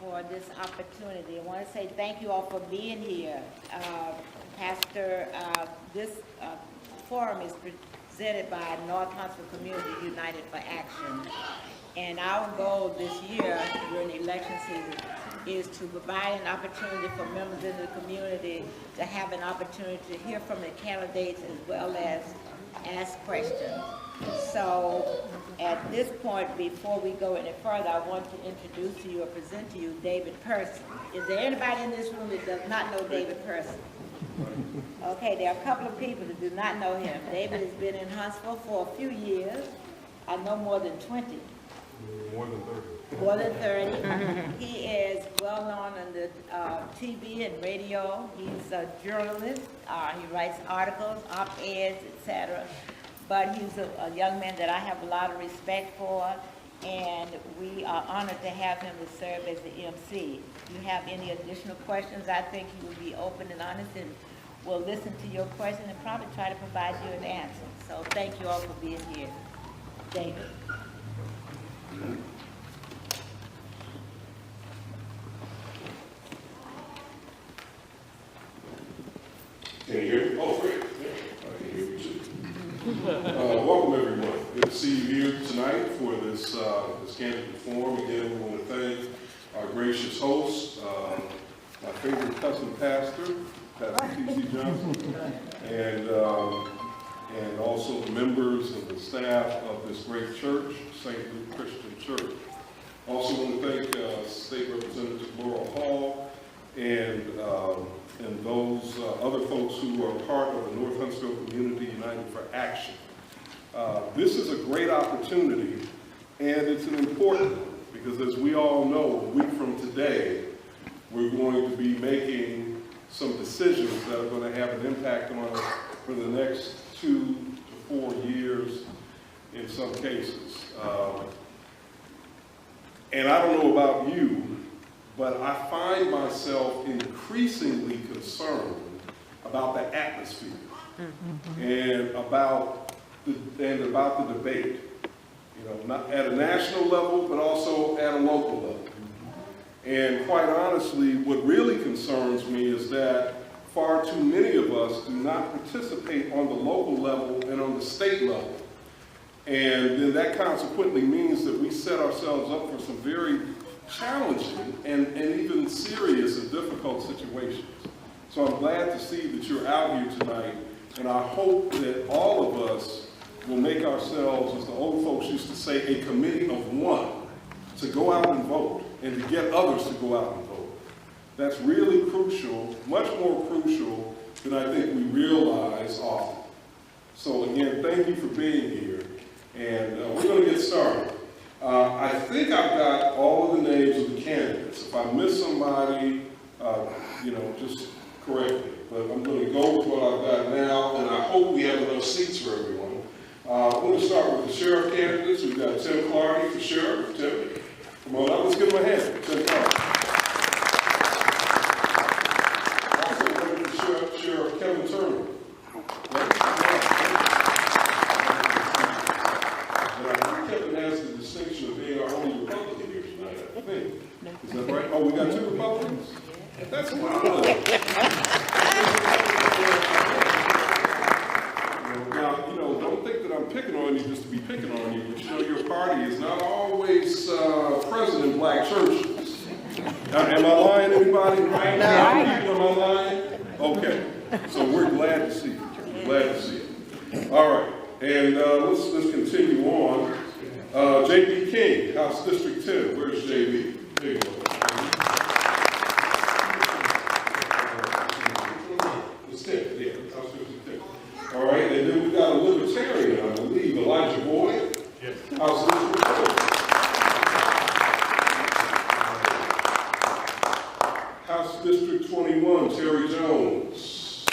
for this opportunity. I want to say thank you all for being here. Pastor, this forum is presented by North Huntsville Community United for Action. And our goal this year during the election season is to provide an opportunity for members in the community to have an opportunity to hear from the candidates as well as ask questions. So at this point, before we go any further, I want to introduce to you or present to you David Person. Is there anybody in this room that does not know David Person? Okay, there are a couple of people that do not know him. David has been in Huntsville for a few years. I know more than 20. More than 30. More than 30. He is well known on the TV and radio. He's a journalist. He writes articles, op-eds, etc. But he's a young man that I have a lot of respect for, and we are honored to have him to serve as the MC. If you have any additional questions, I think he will be open and honest and will listen to your question and probably try to provide you an answer. So thank you all for being here. David. Can you hear me? Oh, great. Yeah, I can hear you too. Welcome, everyone. Good to see you here tonight for this candidate forum. Again, we want to thank our gracious host, my favorite cousin pastor, Pastor T.C. Johnson, and also the members and the staff of this great church, St. Luke Christian Church. Also want to thank State Representative Laurel Hall and those other folks who are part of the North Huntsville Community United for Action. This is a great opportunity, and it's an important one, because as we all know, a week from today, we're going to be making some decisions that are going to have an impact on us for the next 2 to 4 years in some cases. And I don't know about you, but I find myself increasingly concerned about the atmosphere and about the debate, you know, not at a national level, but also at a local level. And quite honestly, what really concerns me is that far too many of us do not participate on the local level and on the state level. And then that consequently means that we set ourselves up for some very challenging and even serious and difficult situations. So I'm glad to see that you're out here tonight, and I hope that all of us will make ourselves, as the old folks used to say, a committee of one to go out and vote and to get others to go out and vote. That's really crucial, much more crucial than I think we realize often. So again, thank you for being here, and we're going to get started. I think I've got all of the names of the candidates. If I miss somebody, just correct me. But I'm going to go with what I've got now, and I hope we have enough seats for everyone. I'm going to start with the sheriff candidates. We've got Tim Clardy for sheriff. Tim, come on up. Let's give him a hand. Tim Clardy. Also running for Sheriff Kevin Turner. Kevin has the distinction of being our only Republican here tonight, I think. Is that right? Oh, we got 2 Republicans? That's wild. Now, don't think that I'm picking on you just to be picking on you, but your party is not always present in black churches. Am I lying, anybody? Right now? Am I lying? Okay. So we're glad to see you. We're glad to see you. All right. And let's continue on. J.B. King, House District 10. Where's J.B.? There you go. It's 10, yeah, House District 10. All right, and then we've got a Libertarian, I believe, Elijah Boyd. Yes. House District 4. House District 21, Terry Jones.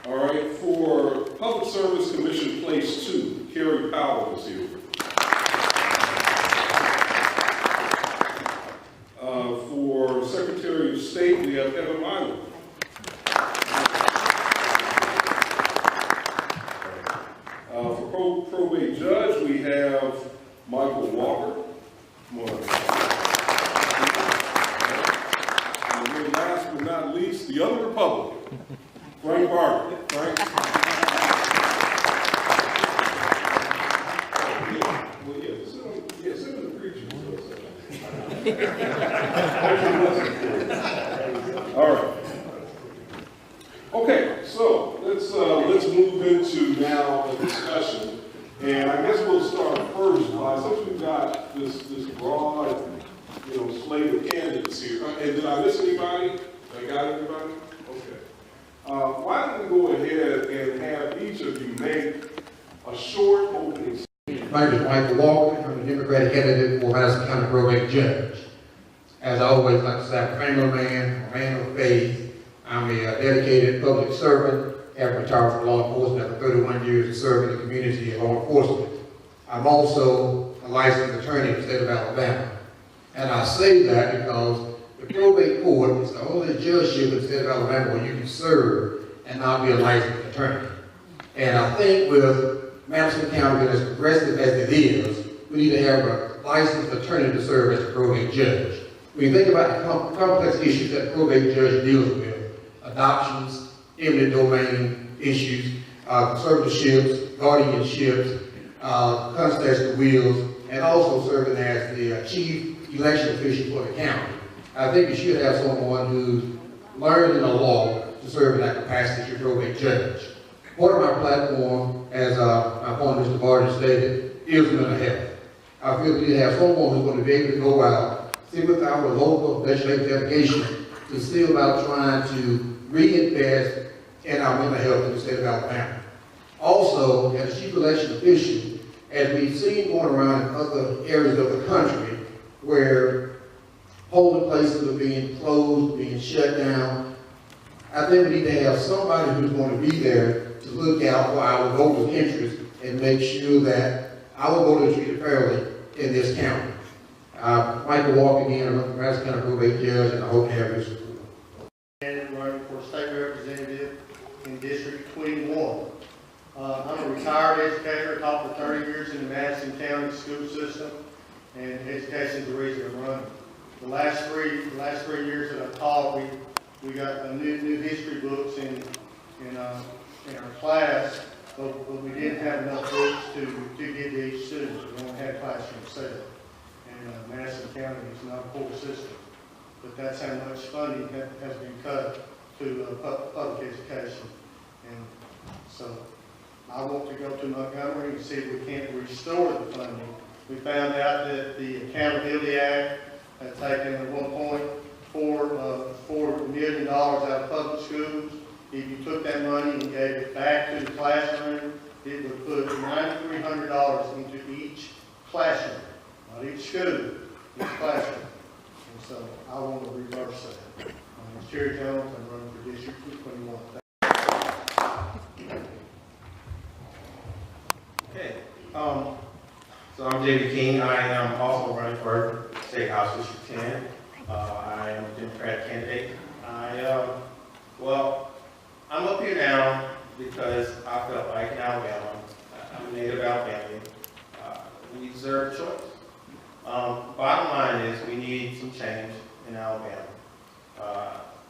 All right, for Public Service Commission Place 2, Kari Powell is here. For Secretary of State, we have Milam. For probate judge, we have Michael Walker. Come on. And then last but not least, the other Republican, Frank Barker. Frank. Well, yeah, sit in the preacher. All right. Okay, so let's move into now a discussion, and I guess we'll start first by, since we've got this broad, slate of candidates here. And did I miss anybody? I got everybody? Okay. Why don't we go ahead and have each of you make a short opening statement. My name is Michael Walker. I'm a Democratic candidate for Madison County Probate Judge. As I always like to say, I'm a family man, a man of faith. I'm a dedicated public servant, have retired from law enforcement after 31 years of serving the community in law enforcement. I'm also a licensed attorney in the state of Alabama. And I say that because the probate court is the only judgeship in the state of Alabama where you can serve and not be a licensed attorney. And I think with Madison County being as progressive as it is, we need to have a licensed attorney to serve as a probate judge. When you think about the complex issues that the probate judge deals with, adoptions, eminent domain issues, conservatorships, guardianships, constance wills, and also serving as the chief election official for the county. I think you should have someone who's learned in the law to serve in that capacity as your probate judge. Part of my platform, as my opponent Mr. Barton stated, is mental health. I feel we need to have someone who's going to be able to go out, sit with our local legislative delegation to see about trying to reinvest in our mental health in the state of Alabama. Also, as a chief election official, as we've seen going around in other areas of the country where polling places are being closed, being shut down, I think we need to have somebody who's going to be there to look out for our voters' interests and make sure that our voters are treated fairly in this county. Michael Walker again, I'm a Madison County Probate Judge, and I hope to have your support. And running for state representative in District 21. I'm a retired educator, taught for 30 years in the Madison County school system, and education is the reason I'm running. The last three years that I've taught, we got a new history books in our class, but we didn't have enough books to give to each student. We only had classroom set. And Madison County is not a poor system, but that's how much funding has been cut to public education. And so I want to go to Montgomery and see if we can't restore the funding. We found out that the Accountability Act had taken $1.4 million out of public schools. If you took that money and gave it back to the classroom, it would put $9,300 into each classroom, not each school, each classroom. And so I want to reverse that. My name is Terry Jones. I'm running for District 21. Okay. So I'm David King. I am also running for State House District 10. I am a Democratic candidate. I'm up here now because I felt like in Alabama, I'm a native Alabamian, we deserve a choice. Bottom line is we need some change in Alabama.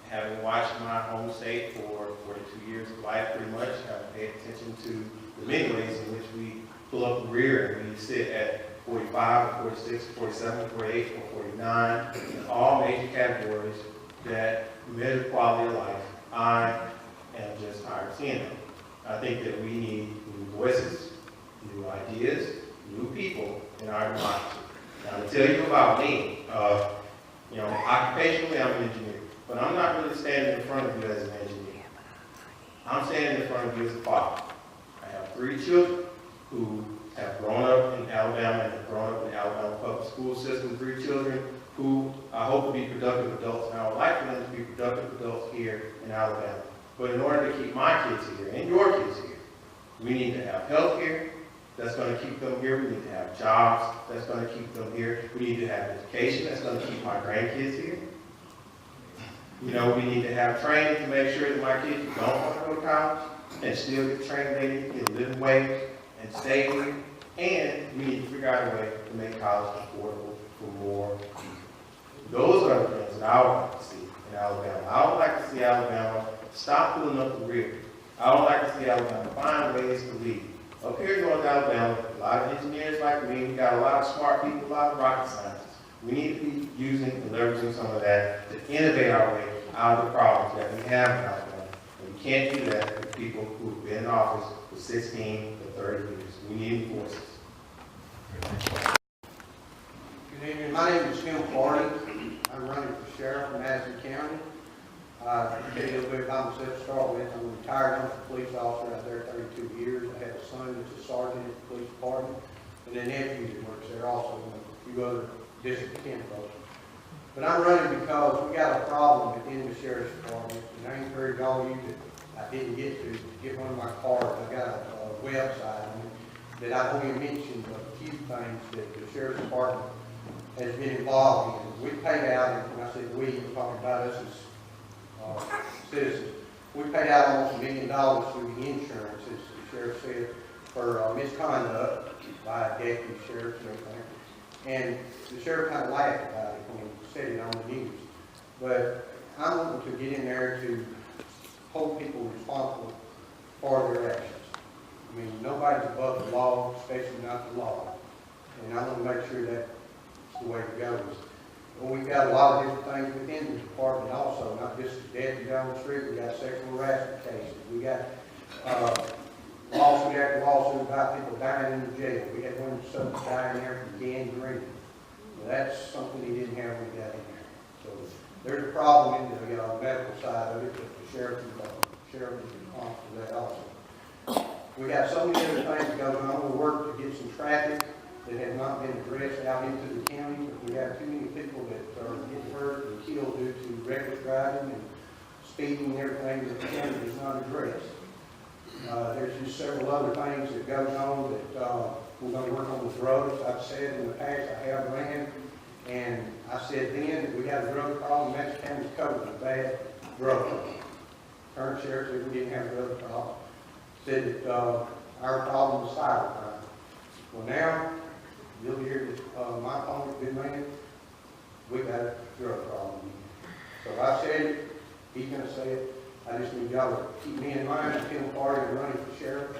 Having watched my home state for 42 years of life pretty much, having paid attention to the many ways in which we pull up the rear and we sit at 45, or 46, 47, 48, or 49, in all major categories that measure quality of life, I am just tired of seeing them. I think that we need new voices, new ideas, new people in our democracy. Now, to tell you about me, occupationally I'm an engineer, but I'm not really standing in front of you as an engineer. I'm standing in front of you as a father. I have 3 children who have grown up in Alabama and have grown up in the Alabama public school system, 3 children who I hope will be productive adults, and I would like for them to be productive adults here in Alabama. But in order to keep my kids here and your kids here, we need to have health care that's going to keep them here. We need to have jobs that's going to keep them here. We need to have education that's going to keep my grandkids here. We need to have training to make sure that my kids who don't want to go to college and still get the training they need to get a living wage and stay here. And we need to figure out a way to make college affordable for more people. Those are the things that I would like to see in Alabama. I would like to see Alabama stop pulling up the rear. I would like to see Alabama find ways to lead. Up here in North Alabama, a lot of engineers like me, we got a lot of smart people, a lot of rocket scientists. We need to be using and leveraging some of that to innovate our way out of the problems that we have in Alabama. And we can't do that with people who've been in office for 16 to 30 years. We need voices. Good evening. My name is Clardy. I'm running for sheriff in Madison County. I'll tell you a little bit about myself to start with. I'm a retired Huntsville police officer out there 32 years. I have a son that's a sergeant at the police department, and a nephew that works there also, and a few other district 10 folks. But I'm running because we got a problem within the sheriff's department, and I encourage all of you that I didn't get to get one of my cards. I got a website on it that I've only mentioned a few things that the sheriff's department has been involved in. We paid out, and when I said we, I'm talking about us as citizens. We paid out almost $1 million through the insurance, as the sheriff said, for misconduct by deputy sheriffs and everything. And the sheriff kind of laughed about it when he said it on the news. But I'm wanting to get in there to hold people responsible for their actions. I mean, nobody's above the law, especially not the law. And I want to make sure that's the way it goes. Well, we've got a lot of different things within the department also, not just the deputy down the street. We got sexual harassment cases. We got lawsuit after lawsuit about people dying in the jail. We had one son dying there from gangrene. Well, that's something he didn't have when he got in there. So there's a problem in the medical side of it, but the sheriff is responsible for that also. We got so many other things going on. We work to get some traffic that have not been addressed out into the county. We have too many people that are getting hurt and killed due to reckless driving and speeding and everything that the county does not address. There's just several other things that goes on that we're going to work on with drugs. I've said in the past, I have ran, and I said then that we got a drug problem. Madison County's covered with bad drug problem. Current sheriff said we didn't have a drug problem. Said that our problem was cybercrime. Well, now, you'll hear that my opponent's been made. We got a drug problem. So I said it, he's going to say it. I just need y'all to keep me in mind. I'm Tim Kari, running for sheriff.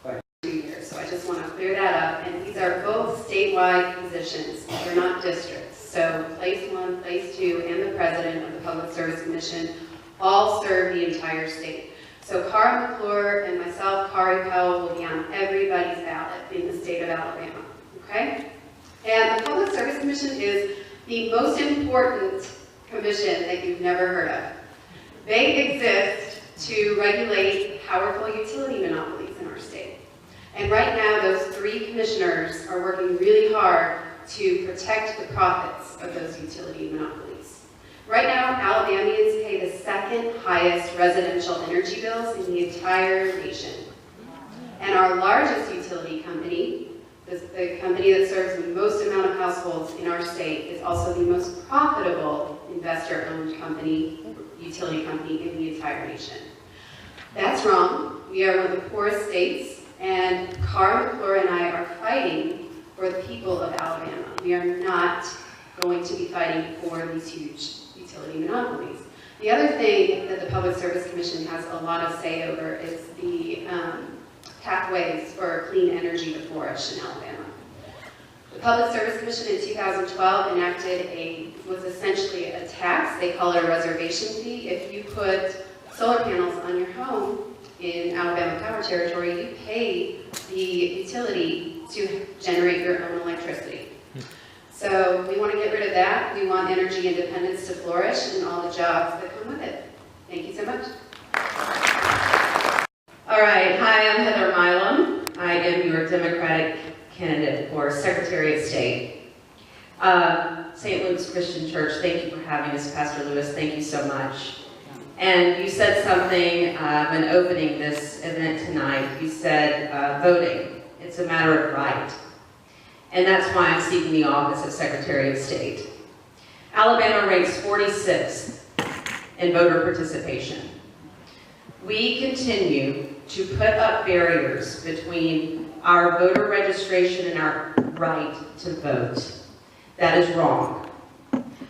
Thank you. So I just want to clear that up. And these are both statewide positions. They're not districts. So place 1, place 2, and the president of the Public Service Commission all serve the entire state. So Kari McClure and myself, Kari Powell, will be on everybody's ballot in the state of Alabama. Okay? And the Public Service Commission is the most important commission that you've never heard of. They exist to regulate powerful utility monopolies in our state. And right now, those 3 commissioners are working really hard to protect the profits of those utility monopolies. Right now, Alabamians pay the 2nd highest residential energy bills in the entire nation. And our largest utility company, the company that serves the most amount of households in our state, is also the most profitable investor-owned company, utility company in the entire nation. That's wrong. We are one of the poorest states, and Kari McClure and I are fighting for the people of Alabama. We are not going to be fighting for these huge utility monopolies. The other thing that the Public Service Commission has a lot of say over is the pathways for clean energy to flourish in Alabama. The Public Service Commission in 2012 enacted was essentially a tax. They call it a reservation fee. If you put solar panels on your home in Alabama Power Territory, you pay the utility to generate your own electricity. So we want to get rid of that. We want energy independence to flourish and all the jobs that come with it. Thank you so much. All right, hi, I'm Heather Milam. I am your Democratic candidate for Secretary of State. St. Luke's Christian Church, thank you for having us. Pastor Lewis, thank you so much. And you said something when opening this event tonight. You said voting, it's a matter of right. And that's why I'm seeking the office of Secretary of State. Alabama ranks 46th in voter participation. We continue to put up barriers between our voter registration and our right to vote. That is wrong.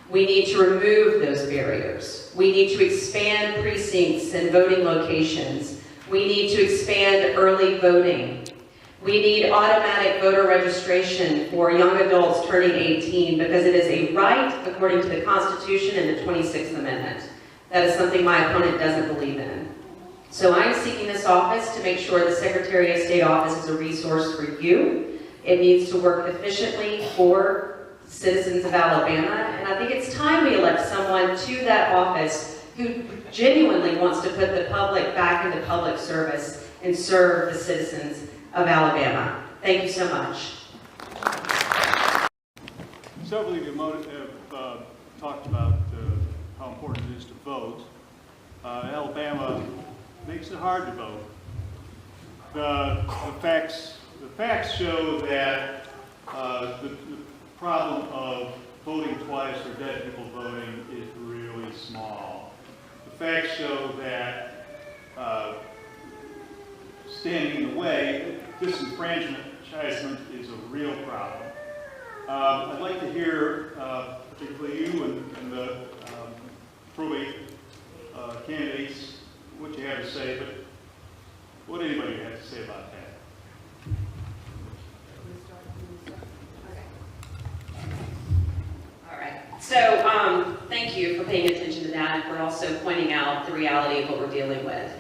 We need to remove those barriers. We need to expand precincts and voting locations. We need to expand early voting. We need automatic voter registration for young adults turning 18 because it is a right according to the Constitution and the 26th Amendment. That is something my opponent doesn't believe in. So I'm seeking this office to make sure the Secretary of State office is a resource for you. It needs to work efficiently for citizens of Alabama, and I think it's time we elect someone to that office who genuinely wants to put the public back into public service and serve the citizens of Alabama. Thank you so much. Several of you have talked about how important it is to vote. Alabama makes it hard to vote. The facts show that the problem of voting twice or dead people voting is really small. The facts show that standing in the way, disenfranchisement is a real problem. I'd like to hear, particularly you and the probate candidates, what you have to say, but what anybody has to say about that. All right. So thank you for paying attention to that and for also pointing out the reality of what we're dealing with.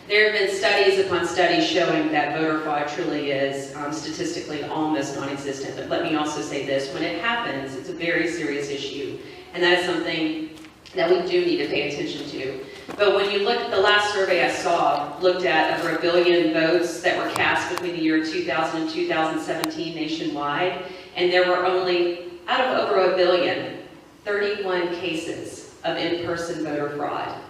There have been studies upon studies showing that voter fraud truly is statistically almost non-existent. But let me also say this, when it happens, it's a very serious issue. And that is something that we do need to pay attention to. But when you look at the last survey I saw, looked at over 1 billion votes that were cast between the year 2000 and 2017 nationwide, and there were only, out of over 1 billion, 31 cases of in-person voter fraud.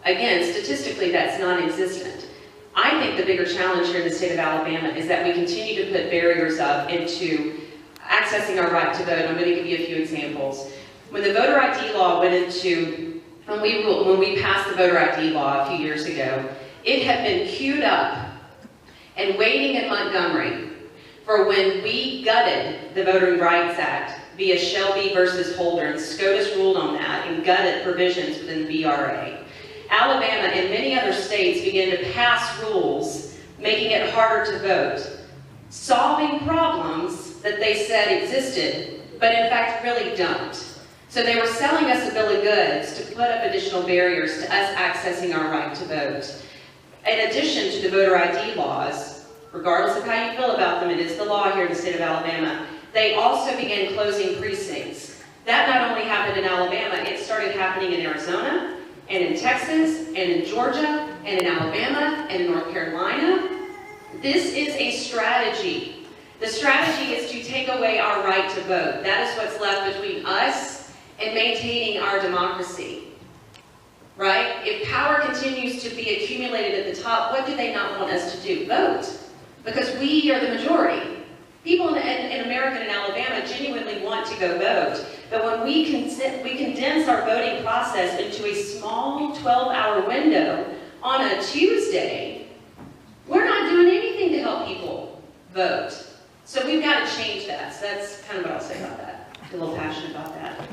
Again, statistically, that's non-existent. I think the bigger challenge here in the state of Alabama is that we continue to put barriers up into accessing our right to vote. I'm going to give you a few examples. When the voter ID law went into, when we passed the voter ID law a few years ago, it had been queued up and waiting in Montgomery for when we gutted the Voting Rights Act via Shelby versus Holder, and SCOTUS ruled on that and gutted provisions within the VRA. Alabama and many other states began to pass rules making it harder to vote, solving problems that they said existed, but in fact really don't. So they were selling us a bill of goods to put up additional barriers to us accessing our right to vote. In addition to the voter ID laws, regardless of how you feel about them, it is the law here in the state of Alabama, they also began closing precincts. That not only happened in Alabama, it started happening in Arizona, and in Texas, and in Georgia, and in Alabama, and in North Carolina. This is a strategy. The strategy is to take away our right to vote. That is what's left between us and maintaining our democracy, right? If power continues to be accumulated at the top, what do they not want us to do? Vote. Because we are the majority. People in America and in Alabama genuinely want to go vote. But when we condense our voting process into a small 12-hour window on a Tuesday, we're not doing anything to help people vote. So we've got to change that. So that's kind of what I'll say about that. I'm a little passionate about that.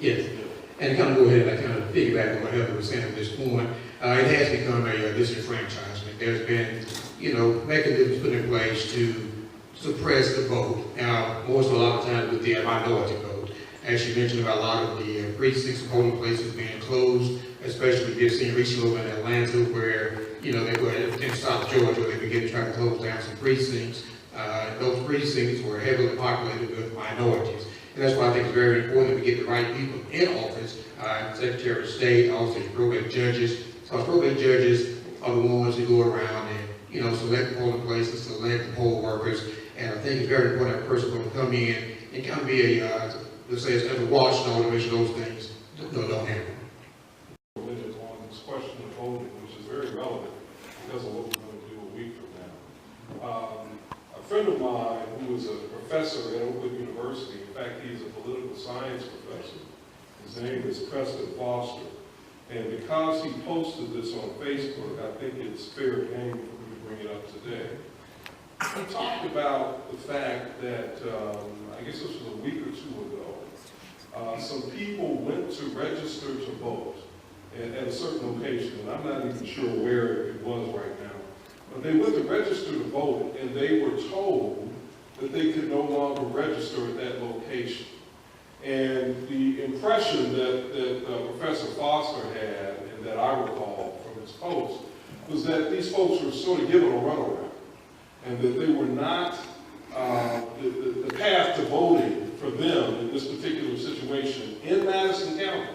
Yes, and kind of go ahead and kind of piggyback on what Heather was saying at this point. It has become a disenfranchisement. There's been, mechanisms put in place to suppress the vote. Now, most of a lot of times with the minority vote. As you mentioned about a lot of the precincts and polling places being closed, especially we've seen recently over in Atlanta where, they were in South Georgia, they began to try to close down some precincts. Those precincts were heavily populated with minorities. And that's why I think it's very important that we get the right people in office, Secretary of State, also probate judges. Because probate judges are the ones who go around and, select the polling places, select the poll workers. And I think it's very important that person going to come in and kind of be let's say, as a watchdog to make sure those things don't happen. On this question of voting, which is very relevant because of what we're going to do a week from now. A friend of mine who is a professor at Oakwood University, in fact, he's a political science professor. His name is Preston Foster. And because he posted this on Facebook, I think it's fair game for me to bring it up today. he talked about the fact that, I guess this was a week or two ago, some people went to register to vote at a certain location, and I'm not even sure where it was right now. But they went to register to vote, and they were told that they could no longer register at that location. And the impression that Professor Foster had, and that I recall from his post, was that these folks were sort of given a runaround, and that they were not, the path to voting for them in this particular situation in Madison County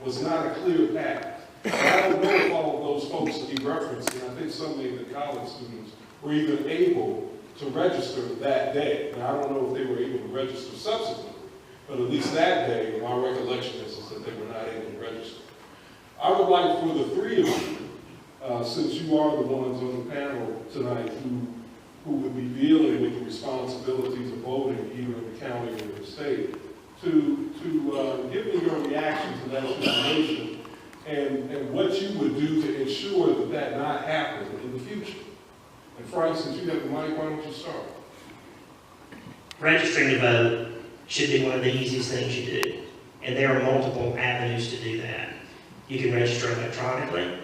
was not a clear path. And I don't know if all of those folks that he referenced, and I think some of the college students were even able to register that day. Now, I don't know if they were able to register subsequently, but at least that day, my recollection is that they were not able to register. I would like for the three of you, since you are the ones on the panel tonight who would be dealing with the responsibilities of voting either in the county or in the state, to give me your reaction to that situation and what you would do to ensure that that not happen in the future. And Frank, since you have the mic, why don't you start? Registering to vote should be one of the easiest things you do. And there are multiple avenues to do that. You can register electronically.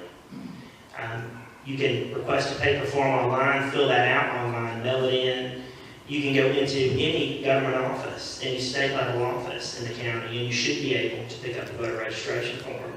You can request a paper form online, fill that out online, mail it in. You can go into any government office, any state level office in the county, and you should be able to pick up the voter registration form.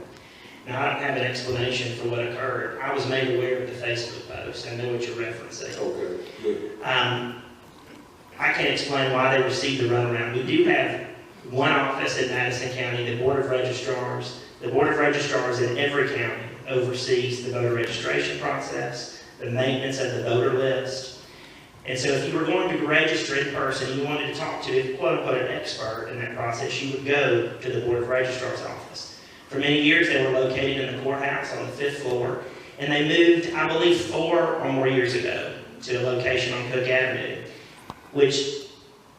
Now, I don't have an explanation for what occurred. I was made aware of the Facebook post. I know what you're referencing. Okay, good. I can't explain why they received the runaround. We do have one office in Madison County, the Board of Registrars. The Board of Registrars in every county oversees the voter registration process, the maintenance of the voter list. And so if you were going to register in person and you wanted to talk to, quote unquote, an expert in that process, you would go to the Board of Registrars office. For many years, they were located in the courthouse on the 5th floor, and they moved, I believe, 4 or more years ago to a location on Cook Avenue, which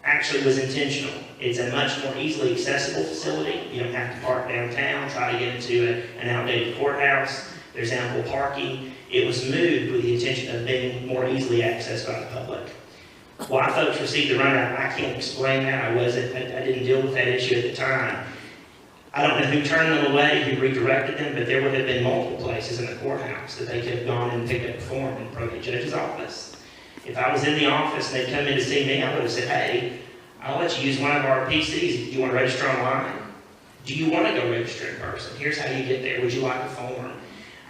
actually was intentional. It's a much more easily accessible facility. You don't have to park downtown, try to get into an outdated courthouse. There's ample parking. It was moved with the intention of being more easily accessed by the public. Why folks received the runaround, I can't explain that. I didn't deal with that issue at the time. I don't know who turned them away, who redirected them, but there would have been multiple places in the courthouse that they could have gone and picked up a form in the probate judge's office. If I was in the office and they'd come in to see me, I would have said, hey, I'll let you use one of our PCs. Do you want to register online? Do you want to go register in person? Here's how you get there. Would you like a form?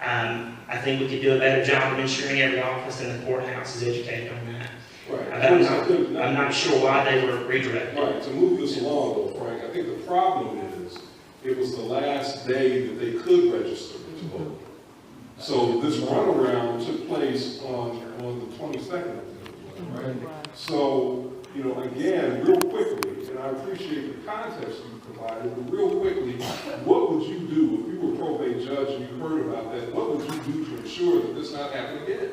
I think we could do a better job of ensuring every office in the courthouse is educated on that. Right. I'm not sure why they were redirected. Right, to move this along though, Frank, I think the problem is it was the last day that they could register to vote. So this runaround took place on the 22nd, right? So, you know, again, real quickly, and I appreciate the context you provided, but real quickly, what would you do if you were a probate judge and you heard about that? What would you do to ensure that this not happen again?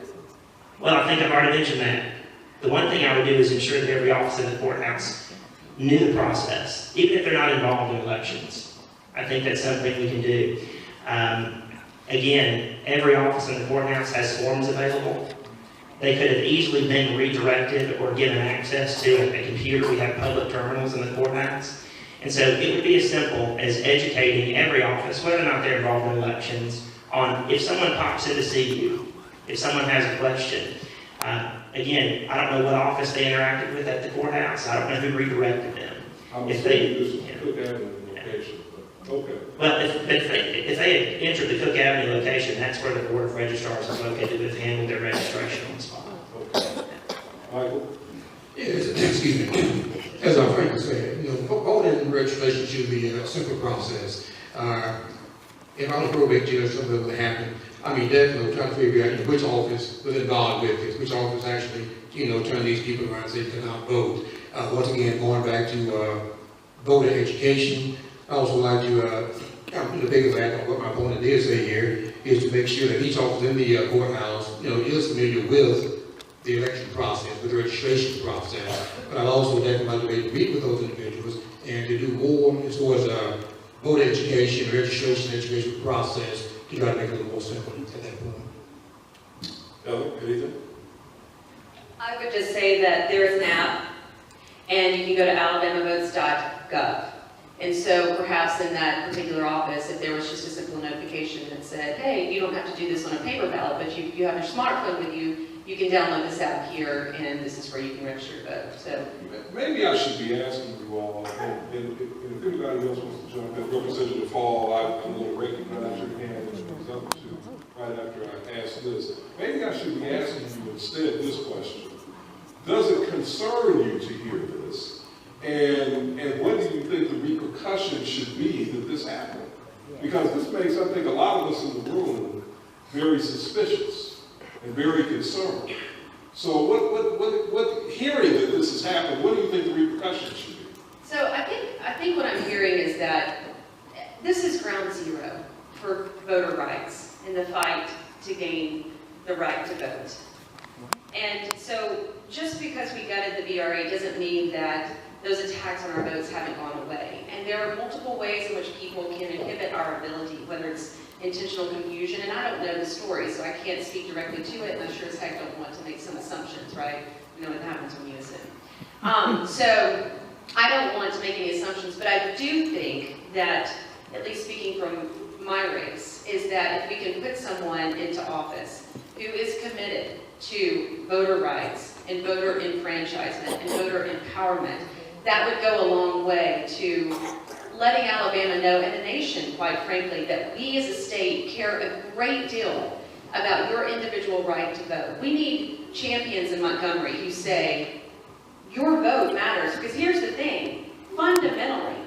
Well, I think I've already mentioned that. The one thing I would do is ensure that every office in the courthouse knew the process, even if they're not involved in elections. I think that's something we can do. Again, every office in the courthouse has forms available. They could have easily been redirected or given access to a computer. We have public terminals in the courthouse. And so it would be as simple as educating every office, whether or not they're involved in elections, on if someone pops in to see you, if someone has a question. Again, I don't know what office they interacted with at the courthouse. I don't know who redirected them. I'm If assuming they- this is Cook Avenue location, but okay. Well, if they had entered the Cook Avenue location, that's where the Board of Registrars is located. They've handled their registration on the spot. Okay. Michael? Yes, excuse me. As our friend said, you know, voting registration should be a simple process. If I was a probate judge, something would happen. I mean, definitely trying to figure out which office was involved with this, which office actually, you know, turned these people around and said they cannot vote. Once again, going back to voter education, I also like to kind of piggyback on what my opponent did say here, is to make sure that each office in the courthouse, you know, is familiar with the election process, with the registration process. But I'd also definitely like to meet with those individuals and to do more as far as voter education, registration, education process to try to make it a little more simple at that point. Ellen, anything? I I would just say that there is an app, and you can go to alabamavotes.gov. And so perhaps in that particular office, if there was just a simple notification that said, hey, you don't have to do this on a paper ballot, but you have your smartphone with you, you can download this app here, and this is where you can register to vote. So Maybe I should be asking you all, and if anybody else wants to jump in, Representative Hall, I'm going to recognize your hand as those other two right after I ask this. Maybe I should be asking you instead this question. Does it concern you to hear this? And what do you think the repercussions should be that this happened? Because this makes, I think, a lot of us in the room very suspicious and very concerned. So what hearing that this has happened, what do you think the repercussions should be? So I think what I'm hearing is that this is ground zero for voter rights in the fight to gain the right to vote. And so just because we gutted the VRA doesn't mean that those attacks on our votes haven't gone away. And there are multiple ways in which people can inhibit our ability, whether it's intentional confusion, and I don't know the story, so I can't speak directly to it, and I sure as heck don't want to make some assumptions, right? You know what happens when you assume. So I don't want to make any assumptions, but I do think that, at least speaking from my race, is that if we can put someone into office who is committed to voter rights and voter enfranchisement and voter empowerment, that would go a long way to letting Alabama know, and the nation, quite frankly, that we as a state care a great deal about your individual right to vote. We need champions in Montgomery who say, your vote matters, because here's the thing, fundamentally,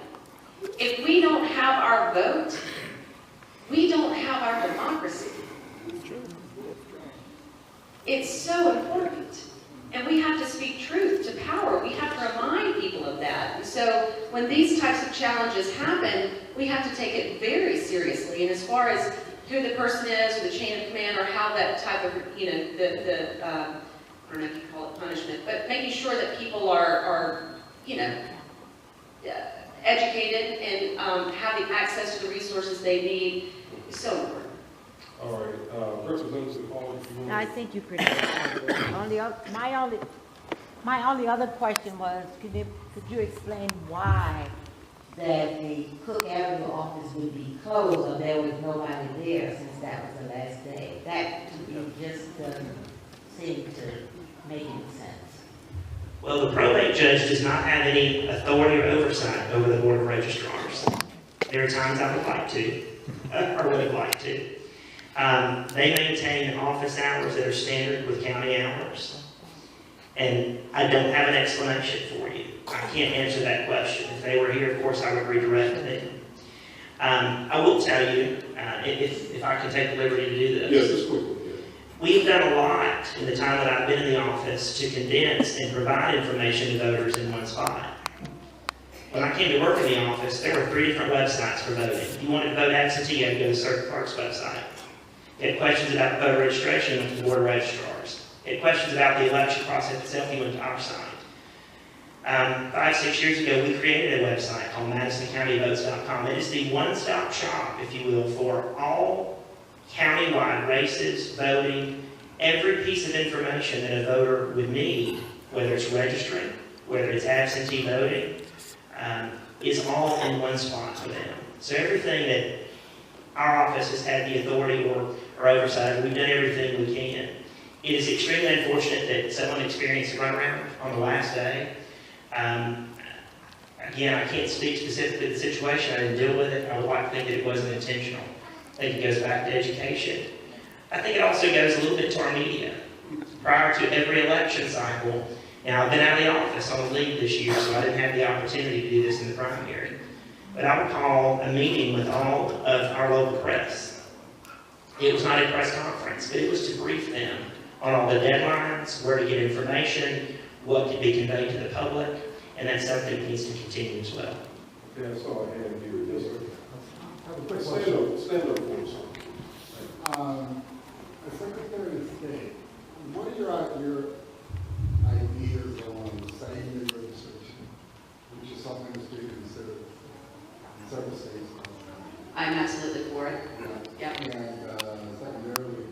if we don't have our vote, we don't have our democracy. It's so important. And we have to speak truth to power. We have to remind people of that. And so when these types of challenges happen, we have to take it very seriously. And as far as who the person is, or the chain of command, or how that type of, I don't know if you call it punishment, but making sure that people are educated and have the access to the resources they need is so important. All right, Representative Hall, if you want. I think you pretty much covered it. My only other question was, could you explain why that the Cook Avenue office would be closed or there was nobody there since that was the last day? That to me just doesn't seem to make any sense. Well, the probate judge does not have any authority or oversight over the Board of Registrars. There are times I would like to, or would have liked to. They maintain office hours that are standard with county hours. And I don't have an explanation for you. I can't answer that question. If they were here, of course, I would redirect them. I will tell you, if I can take the liberty to do this. Yes, just quickly. We've done a lot in the time that I've been in the office to condense and provide information to voters in one spot. When I came to work in the office, there were 3 different websites for voting. If you wanted to vote absentee, you had to go to Circuit Park's website. You had questions about voter registration, you went to the Board of Registrars. You had questions about the election process itself, you went to our site. 5, 6 years ago, we created a website called MadisonCountyVotes.com. It is the one-stop shop, if you will, for all countywide races, voting, every piece of information that a voter would need, whether it's registering, whether it's absentee voting, is all in one spot for them. So everything that our office has had the authority or oversight, we've done everything we can. It is extremely unfortunate that someone experienced a runaround on the last day. Again, I can't speak specifically to the situation. I didn't deal with it. I would like to think that it wasn't intentional. I think it goes back to education. I think it also goes a little bit to our media. Prior to every election cycle, now I've been out of the office on leave this year, so I didn't have the opportunity to do this in the primary. But I would call a meeting with all of our local press. It was not a press conference, but it was to brief them on all the deadlines, where to get information, what could be conveyed to the public, and that's something that needs to continue as well. Okay, that's all I have here. Yes, sir. I have a quick question. Stand up for us. As Secretary of State, what are your ideas on same-day registration, which is something that's being considered in several states? I'm absolutely for it. Yeah. Yep. And secondarily,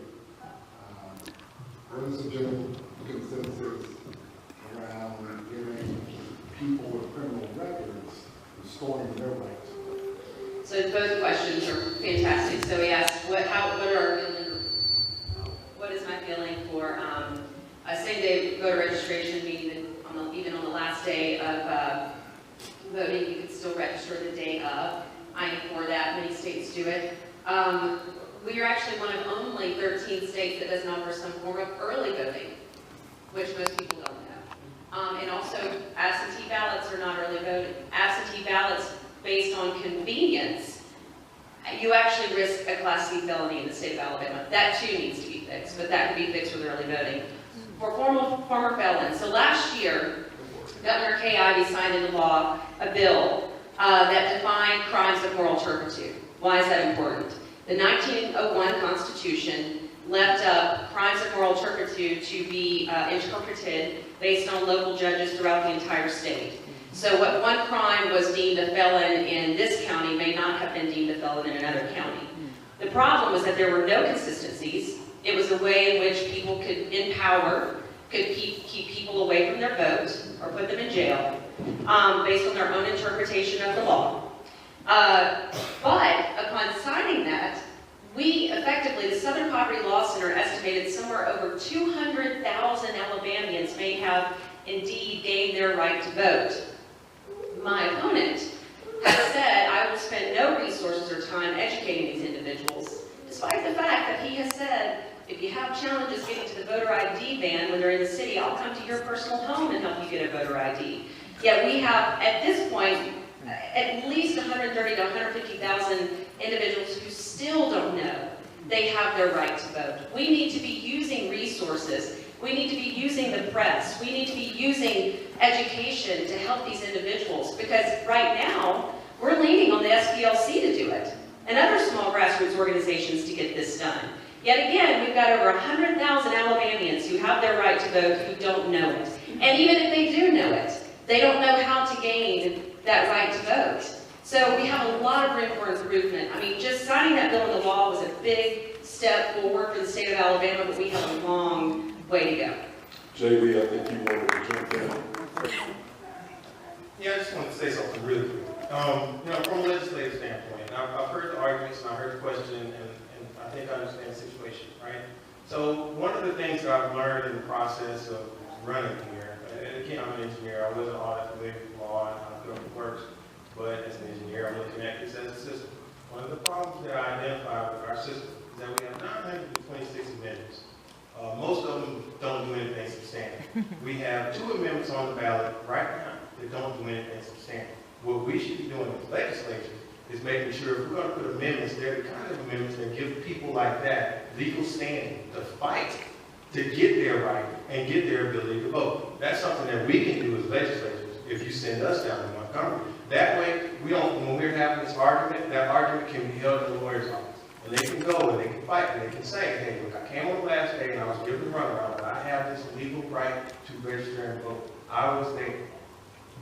what is the general consensus voter registration, meaning that even on the last day of voting, you could still register the day of. I am for that. Many states do it. We are actually one of only 13 states that doesn't offer some form of early voting, which most people don't know. And also, absentee ballots are not early voting. Absentee ballots based on convenience, you actually risk a Class C felony in the state of Alabama. That too needs to be fixed, but that could be fixed with early voting. For former felons, so last year, Governor Kay Ivey signed into law a bill that defined crimes of moral turpitude. Why is that important? The 1901 Constitution left up crimes of moral turpitude to be interpreted based on local judges throughout the entire state. So what one crime was deemed a felon in this county may not have been deemed a felon in another county. The problem was that there were no consistencies. It was a way in which people could, in power, could keep people away from their vote or put them in jail based on their own interpretation of the law. But upon signing that, we effectively, the Southern Poverty Law Center estimated somewhere over 200,000 Alabamians may have indeed gained their right to vote. My opponent has said, I will spend no resources or time educating these individuals, despite the fact that he has said, if you have challenges getting to the voter ID van when they're in the city, I'll come to your personal home and help you get a voter ID. Yet we have, at this point, at least 130 to 150,000 individuals who still don't know they have their right to vote. We need to be using resources. We need to be using the press. We need to be using education to help these individuals, because right now, we're leaning on the SPLC to do it and other small grassroots organizations to get this done. Yet again, we've got over 100,000 Alabamians who have their right to vote who don't know it. And even if they do know it, they don't know how to gain that right to vote. So we have a lot of room for improvement. I mean, just signing that bill into law was a big step forward for the state of Alabama, but we have a long way to go. JB, I think you wanted to jump in. Yeah, I just wanted to say something really quick. From a legislative standpoint, I've heard the arguments and I heard the question, and I think I understand the situation, right? So one of the things that I've learned in the process of running here, and again, I'm an engineer, I wasn't all that familiar with law and how the government works, but as an engineer, I'm looking at this as a system. One of the problems that I identify with our system is that we have 926 amendments. Most of them don't do anything substantive. We have 2 amendments on the ballot right now that don't do anything substantive. What we should be doing as legislatures is making sure if we're going to put amendments, they're the kind of amendments that give people like that legal standing to fight to get their right and get their ability to vote. That's something that we can do as legislators if you send us down to Montgomery. That way, we don't, when we're having this argument, that argument can be held in the lawyer's office. And they can go and they can fight and they can say, hey, look, I came on the last day and I was given the runaround, but I have this legal right to register and vote. I was there.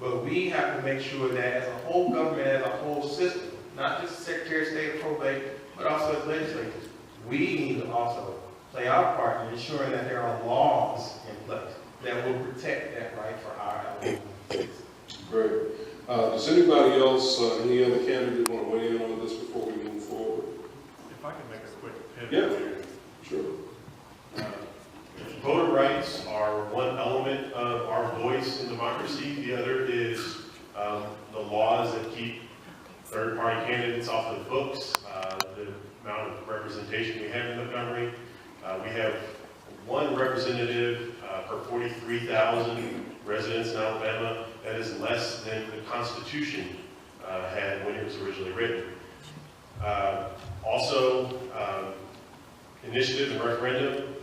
But we have to make sure that as a whole government, as a whole system, not just the Secretary of State of Probate, but also as legislators, we need to also play our part in ensuring that there are laws in place that will protect that right for our citizens. Great. Does anybody else, any other candidate want to weigh in on this before we move forward? If I can make a quick pivot Yeah, here. sure. Voter rights are one element of our voice in democracy. The other is the laws that keep third-party candidates off the books, the amount of representation we have in Montgomery. We have one representative per 43,000 residents in Alabama. That is less than the Constitution had when it was originally written. Also, initiative and referendum,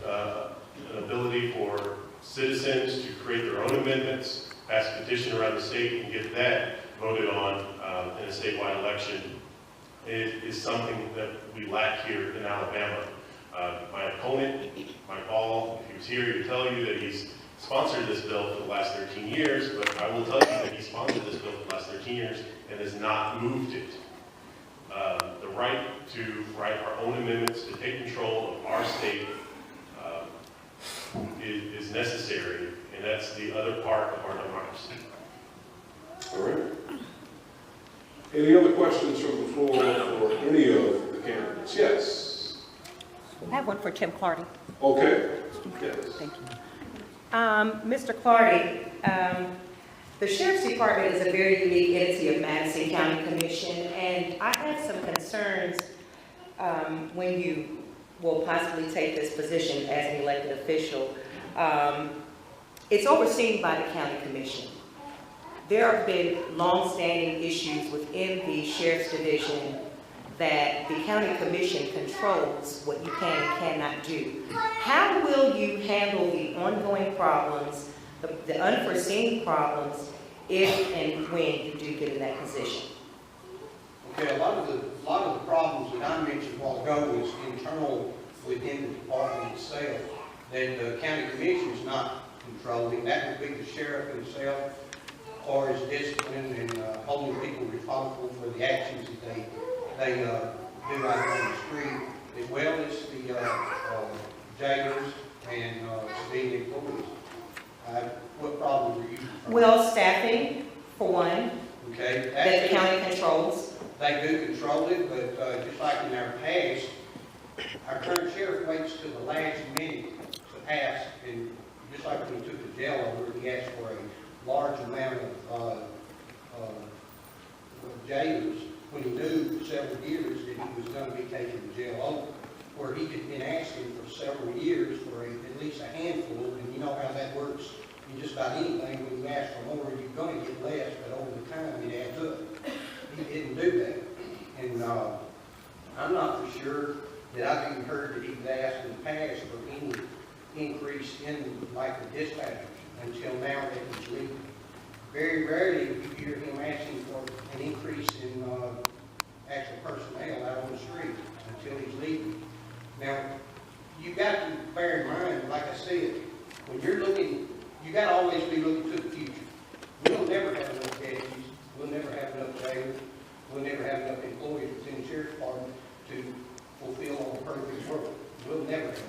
an ability for citizens to create their own amendments, pass a petition around the state and get that voted on in a statewide election. It is something that we lack here in Alabama. My opponent, Mike Powell, if he was here, he would tell you that he's sponsored this bill for the last 13 years, but I will tell you that he sponsored this bill for the last 13 years and has not moved it. The right to write our own amendments, to take control of our state is necessary, and that's the other part of our democracy. All right. Any other questions from the floor for any of the candidates? Yes. I have one for Tim Clardy. Okay. Yes. Thank you. Mr. Clardy, the Sheriff's Department is a very unique entity of Madison County Commission, and I have some concerns when you will possibly take this position as an elected official. It's overseen by the County Commission. There have been long-standing issues within the Sheriff's Division that the County Commission controls what you can and cannot do. How will you handle the ongoing problems, the unforeseen problems, if and when you do get in that position? Okay, a lot of the problems that I mentioned a while ago is internal within the department itself, that the county commission is not controlling. That would be the sheriff himself, or his discipline and holding people responsible for the actions that they do out on the street, as well as the jailers and civilian employees. What problems are you? Well, staffing, for one, Okay, that the county controls. they do control it, but just like in our past, our current sheriff waits till the last minute to ask, and just like when he took the jail over, he asked for a large amount of jailers when he knew for several years that he was going to be taking the jail over, where he had been asking for several years for at least a handful, and you know how that works. You just about anything, when you ask for more, you're going to get less, but over the time it adds up. He didn't do that. And I'm not for sure that I've even heard that he was asked in the past for any increase in, like, the dispatchers until now that he's leaving. Very rarely do you hear him asking for an increase in actual personnel out on the street until he's leaving. Now, you've got to bear in mind, like I said, when you're looking, you got to always be looking to the future. We'll never have enough deputies. We'll never have enough jailers. We'll never have enough employees within the sheriff's department to fulfill all the purpose work. We'll never have that.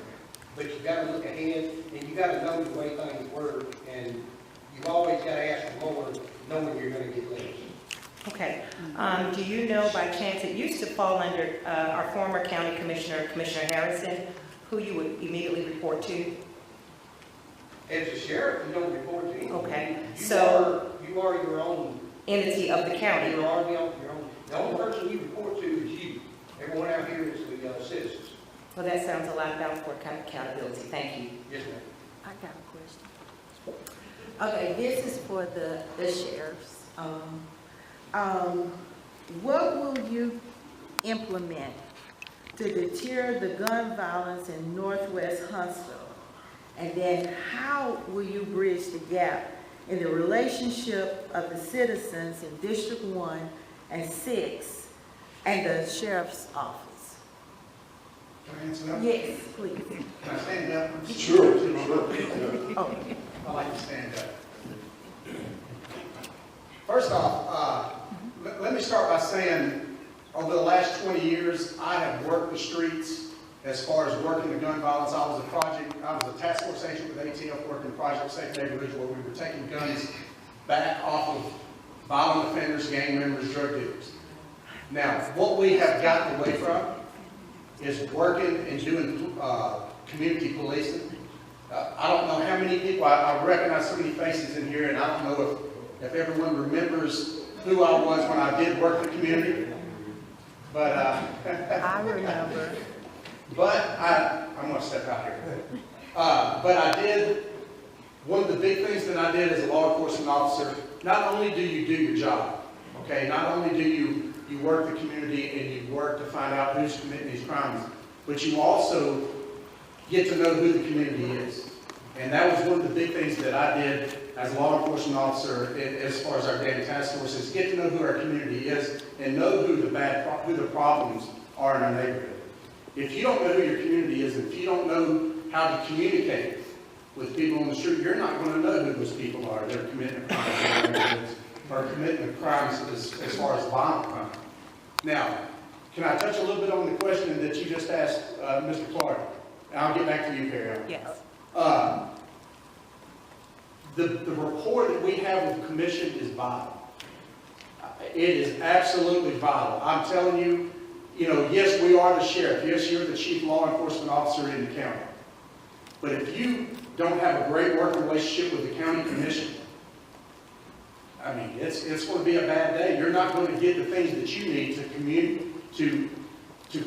But you got to look ahead, and you got to know the way things work, and you've always got to ask for more, knowing you're going to get less. Okay. Do you know by chance, it used to fall under our former county commissioner, Commissioner Harrison, who you would immediately report to? As a sheriff, you don't report to anyone. Okay. You are your own Entity of the county. You are your own. The only person you report to is you. Everyone out here is the citizens. Well, that sounds a lot about for accountability. Thank you. Yes, ma'am. I got a question. Okay, this is for the sheriffs. What will you implement to deter the gun violence in Northwest Huntsville? And then how will you bridge the gap in the relationship of the citizens in District 1 and 6 and the sheriff's office? Can I answer that? Yes, please. Can I stand up? Sure. Oh. I like to stand up. First off, let me start by saying, over the last 20 years, I have worked the streets as far as working the gun violence. I was a task force agent with ATF working Project Safe Neighborhoods, where we were taking guns back off of violent offenders, gang members, drug dealers. Now, what we have gotten away from is working and doing community policing. I don't know how many people, I recognize so many faces in here, and I don't know if everyone remembers who I was when I did work the community. But I remember. But I'm going to step out here. But I did, one of the big things that I did as a law enforcement officer, not only do you do your job, okay, not only do you work the community and you work to find out who's committing these crimes, but you also get to know who the community is. And that was one of the big things that I did as a law enforcement officer as far as our daily task force is get to know who our community is and know who the problems are in our neighborhood. If you don't know who your community is, if you don't know how to communicate with people on the street, you're not going to know who those people are. They're committing crimes or committing crimes as far as violent crime. Now, can I touch a little bit on the question that you just asked Mr. Clardy? I'll get back to you, Kari. Yes. The rapport that we have with the commission is vital. It is absolutely vital. I'm telling you, yes, we are the sheriff. Yes, you're the chief law enforcement officer in the county. But if you don't have a great working relationship with the county commission, I mean, it's going to be a bad day. You're not going to get the things that you need to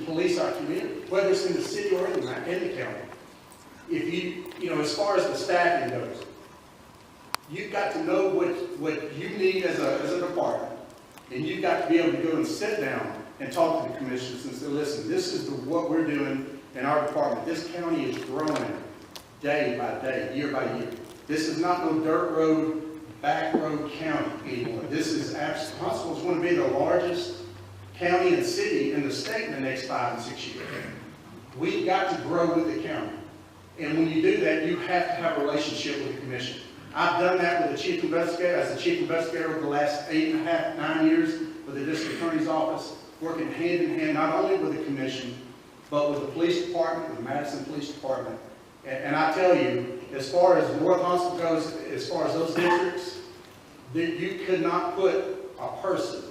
police our community, whether it's in the city or in the county. If you know, as far as the staffing goes, you've got to know what you need as a department, and you've got to be able to go and sit down and talk to the commissioners and say, listen, this is what we're doing in our department. This county is growing day by day, year by year. This is not no dirt road, back road county anymore. This is absolutely, Huntsville is going to be the largest county and city in the state in the next 5 and 6 years. We've got to grow with the county. And when you do that, you have to have a relationship with the commission. I've done that with the chief investigator, as the chief investigator over the last 8.5, 9 years with the district attorney's office, working hand in hand, not only with the commission, but with the police department, with the Madison Police Department. And I tell you, as far as North Huntsville goes, as far as those districts, that you could not put a person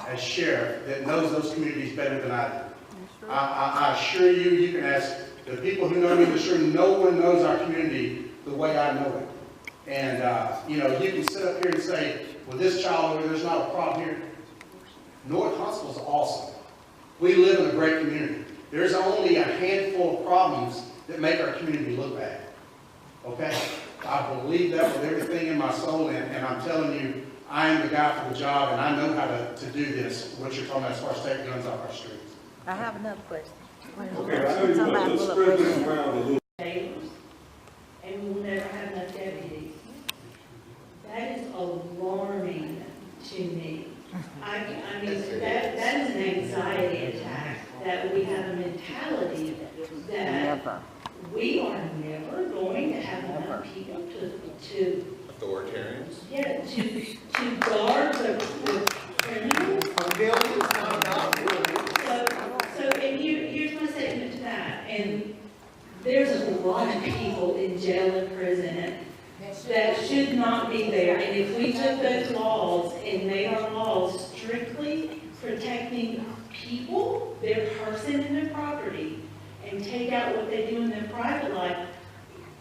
as sheriff that knows those communities better than I do. I assure you, you can ask the people who know me, I'm sure no one knows our community the way I know it. And, you know, you can sit up here and say, well, this child over there's not a problem here. North Huntsville is awesome. We live in a great community. There's only a handful of problems that make our community look bad. Okay? I believe that with everything in my soul, and I'm telling you, I am the guy for the job, and I know how to do this, what you're talking about as far as taking guns off our streets. I have another question. Okay, I tell you what, let's spread this around a little. And we'll never have enough deputies. That is alarming to me. I mean, that is an anxiety attack, that we have a mentality that we are never going to have enough people to Authoritarians? yeah, to guard the criminals. So, and here's my statement to that, and there's a lot of people in jail and prison that should not be there, and if we took those laws and made our laws strictly protecting people, their person and their property, and take out what they do in their private life,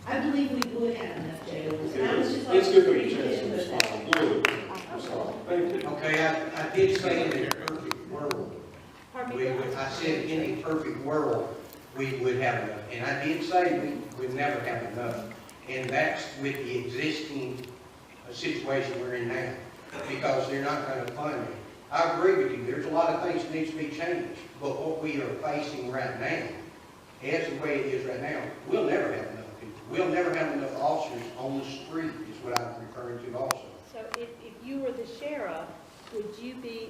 I believe we would have enough jails. And I was just like, Let's give them a chance to respond. Good. Thank you. Okay, I did say in a perfect world, I said in a perfect world, we would have enough. And I did say we would never have enough. And that's with the existing situation we're in now, because they're not going to fund it. I agree with you, there's a lot of things that need to be changed, but what we are facing right now, as the way it is right now, we'll never have enough people. We'll never have enough officers on the street, is what I'm referring to also. so if you were the sheriff, would you be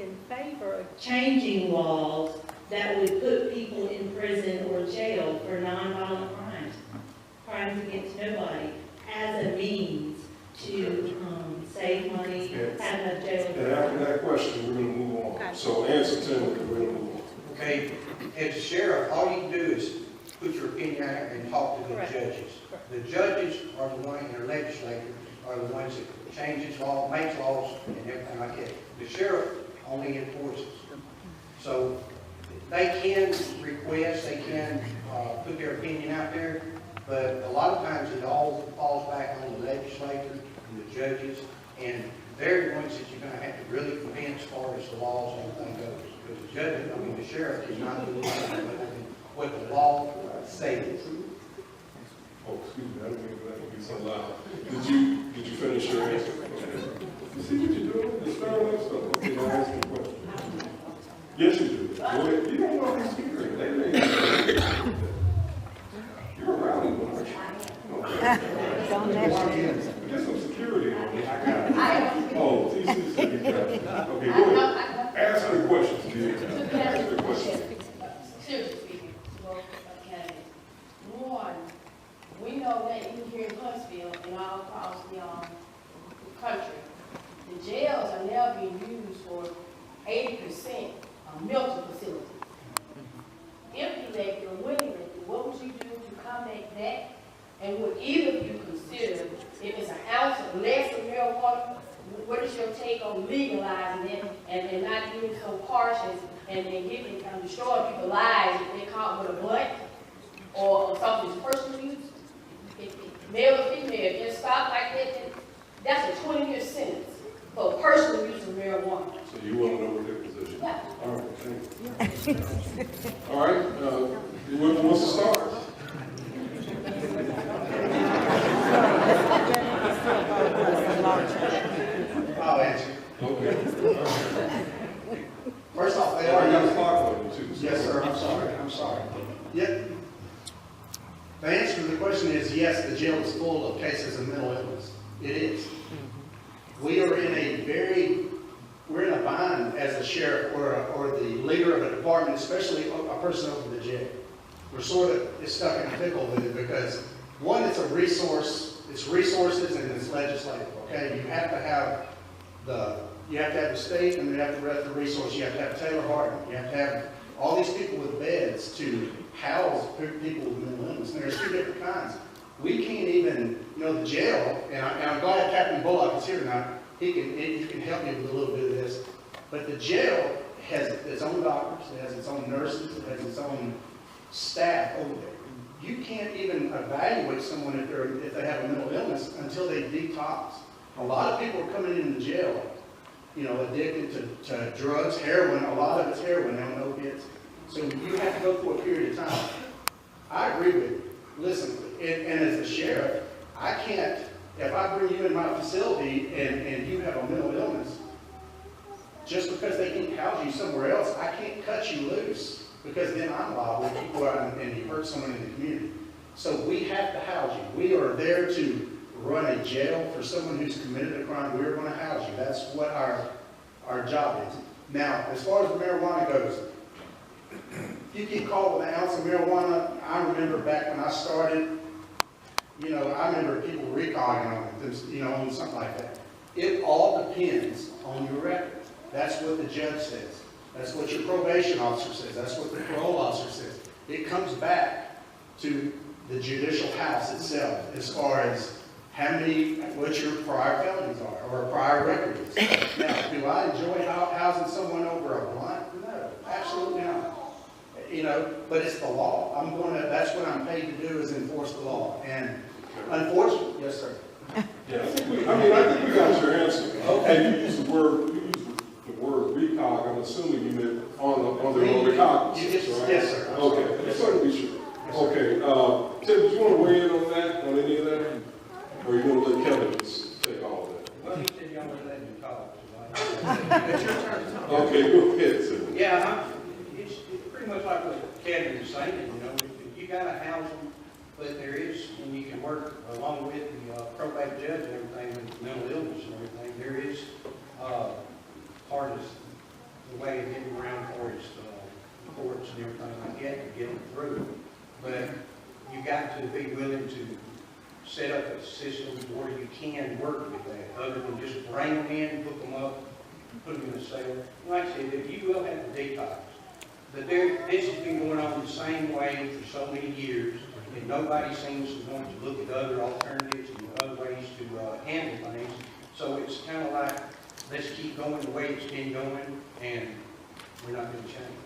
in favor of changing laws that would put people in prison or jail for nonviolent crimes against nobody, as a means to save money, have enough jail? And after that question, we're going to move on. Okay. So answer 10, we're going to move on. Okay, as a sheriff, all you can do is put your opinion out and talk to the Correct. judges. The judges are the ones, and the legislators are the ones that changes law, makes laws, and everything like that. The sheriff only enforces. So they can request, they can put their opinion out there, but a lot of times it all falls back on the legislature and the judges, and they're the ones that you're going to have to really convince as far as the laws and everything goes. Because the judge, I mean, the sheriff is not doing what the law says. Oh, excuse me, I didn't mean that to be so loud. Did you finish your answer? Okay. You see what you're doing? You're stirring up stuff. Okay, now ask me a question. Yes, you do. Go ahead. You don't know these people. You're a rowdy one, aren't you? Get some security on me. I got it. Oh, TC said you got it. Okay, go ahead. Ask her questions, dude. Ask her questions. Seriously speaking, one, we know that even here in Huntsville and all across the country, the jails are now being used for 80% mental facilities. Empty lecture, what would you do to combat that? And would either of you consider, if it's an ounce of less of marijuana, what is your take on legalizing it and not being so harsh and giving destroying people's lives if they're caught with a blunt or something's personal use? male or female, just stop like that, then that's a 20-year sentence for personal use of marijuana. So you want to know what their position is? Yeah. All right, thank you. All right, who wants to start? I'll answer. Okay. First off, they I are got a using. clock on you too. Yes, sir, I'm sorry. Yep. The answer to the question is yes, the jail is full of cases of mental illness. It is. We're in a bind as a sheriff or the leader of a department, especially a person over the jail. We're sort of stuck in a pickle with it because, one, it's a resource, it's resources and it's legislative, okay? You have to have the state and you have to have the resource. You have to have Taylor Harden. You have to have all these people with beds to house people with mental illness. And there's two different kinds. We can't even, the jail, and I'm glad Captain Bullock is here tonight. He can help me with a little bit of this. But the jail has its own doctors, it has its own nurses, it has its own staff over there. You can't even evaluate someone if they have a mental illness until they detox. A lot of people are coming into jail, addicted to drugs, heroin. A lot of it's heroin now and opiates. So you have to go through a period of time. I agree with you. Listen, and as a sheriff, I can't, if I bring you in my facility and you have a mental illness, just because they can house you somewhere else, I can't cut you loose because then I'm liable if you go out and you hurt someone in the community. So we have to house you. We are there to run a jail for someone who's committed a crime. We're going to house you. That's what our job is. Now, as far as marijuana goes, you get caught with an ounce of marijuana. I remember back when I started, I remember people recalling on it, on something like that. It all depends on your record. That's what the judge says. That's what your probation officer says. That's what the parole officer says. It comes back to the judicial house itself as far as what your prior felonies are or prior record is. Now, do I enjoy housing someone over a blunt? No, absolutely not. But it's the law. That's what I'm paid to do is enforce the law. And unfortunately, yes, sir. Yeah, I think we got your answer. Okay, you used the word recog. I'm assuming you meant on the recognizance, right? Yes, sir. Okay, just so to be sure. Okay, Tim, do you want to weigh in on that, on any of that? Or are you going to let Kevin just take all of that? Well, you said y'all were letting me talk, so it's your turn to talk. Okay, go ahead, Tim. Yeah, it's pretty much like what Kevin is saying, you gotta house them, but there is, and you can work along with the probate judge and everything, with mental illness and everything, there is, part of the way of getting around for his courts and everything like that to get them through. But you got to be willing to set up a system where you can work with that, other than just bring them in, hook them up, put them in a cell. Like I said, you will have to detox. But this has been going on the same way for so many years, and nobody seems to want to look at other alternatives and other ways to handle things. So it's kind of like, let's keep going the way it's been going, and we're not going to change.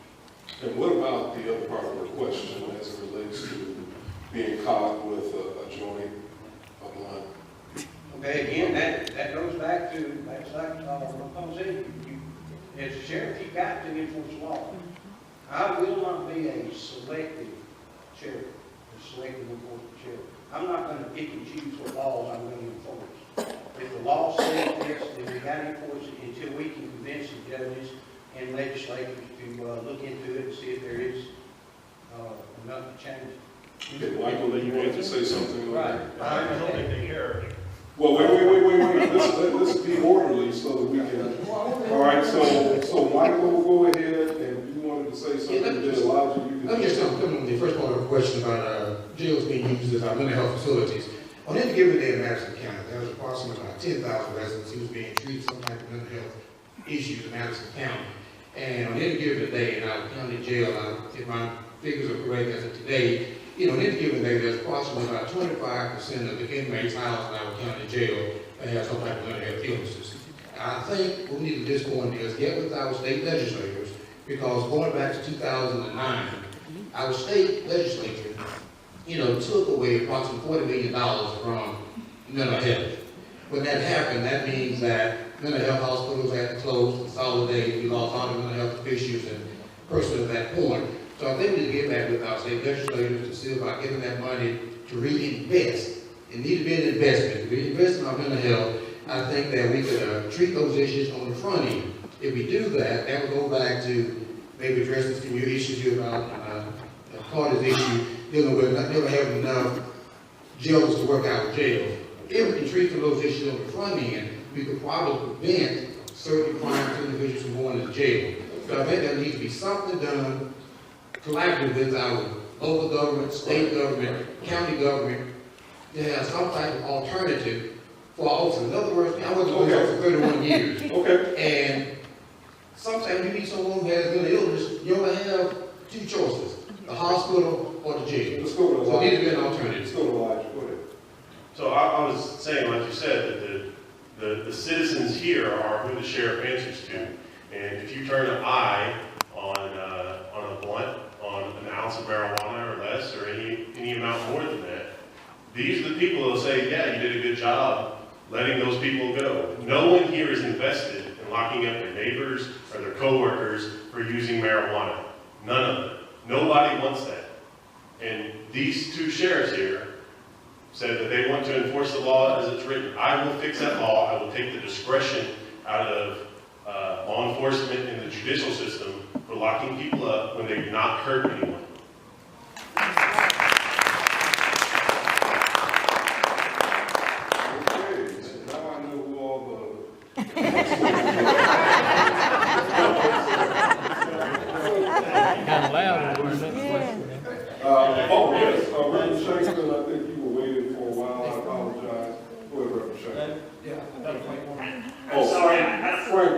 And what about the other part of the question as it relates to being caught with a joint, a blunt? Okay, again, that goes back to, that's like Paul said, as a sheriff, you got to enforce the law. I will not be a selective sheriff, a selective enforcement sheriff. I'm not going to pick and choose what laws I'm going to enforce. If the law says this, then we got to enforce it until we can convince the judges and legislators to look into it and see if there is enough to change it. Okay, Michael, you wanted to say something? Right. I don't think they care. Well, wait. Let's be orderly so that we can. All right, so Michael, go ahead, and you wanted to say something. Elijah, you can. Let me just come with the first part of the question about jails being used as our mental health facilities. On any given day in Madison County, there was approximately about 10,000 residents who was being treated for some type of mental health issues in Madison County. And on any given day in our county jail, if my figures are correct as of today, on any given day, there's approximately about 25% of the inmates housed in our county jail that have some type of mental health illnesses. I think what we need at this point is get with our state legislators, because going back to 2009, our state legislature took away approximately $40 million from mental health. When that happened, that means that mental health hospitals had to close, consolidate, we lost all the mental health officials and persons at that point. So I think we need to get back with our state legislators to see about getting that money to reinvest. It needs to be an investment. To reinvest in our mental health, I think that we could treat those issues on the front end. If we do that, that will go back to maybe address this community issues here about Clardy's issue, dealing with not never having enough jails to work out jails. If we can treat those issues on the front end, we could probably prevent certain crimes and individuals from going to jail. So I think there needs to be something done collaboratively with our local government, state government, county government, to have some type of alternative for officers. In other words, I was going for 31 years. Okay. And sometimes you meet someone who has mental illness, you only have two choices, the hospital or the jail. Let's go to So it needs to be an alternative. Let's go to Elijah. Go ahead. So I was saying, like you said, that the citizens here are who the sheriff answers to. And if you turn an eye on a blunt, on an ounce of marijuana or less, or any amount more than that, these are the people who will say, yeah, you did a good job letting those people go. No one here is invested in locking up their neighbors or their coworkers for using marijuana. None of them. Nobody wants that. And these two sheriffs here said that they want to enforce the law as it's written. I will fix that law. I will take the discretion out of law enforcement and the judicial system for locking people up when they've not hurt anyone. Kind of loud over there. Reverend Shankston, I think you were waiting for a while. I apologize. Go ahead, Reverend Shankston. I'm sorry, Frank,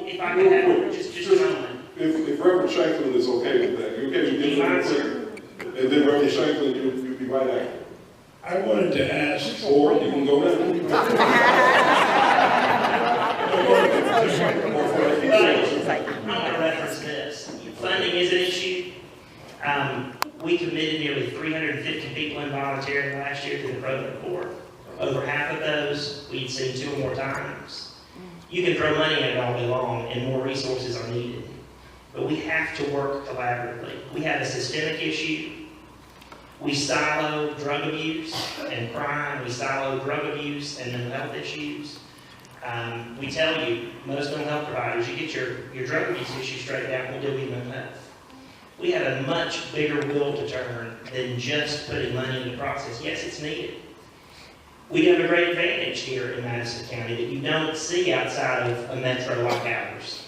if I could have just a moment. If Reverend Shankston is okay with that, you okay with getting and then Reverend Shankston, you'll be right after. I wanted to ask. Or you can go now. I want to reference this. Funding is an issue. We committed nearly 350 people involuntarily last year to the probate court. Over half of those we'd seen 2 or more times. You can throw money at it all day long, and more resources are needed. But we have to work collaboratively. We have a systemic issue. We silo drug abuse and crime. We silo drug abuse and mental health issues. We tell you, most mental health providers, you get your drug abuse issue straightened out, we'll deal with your mental health. We have a much bigger wheel to turn than just putting money in the process. Yes, it's needed. We have a great advantage here in Madison County that you don't see outside of a metro like ours.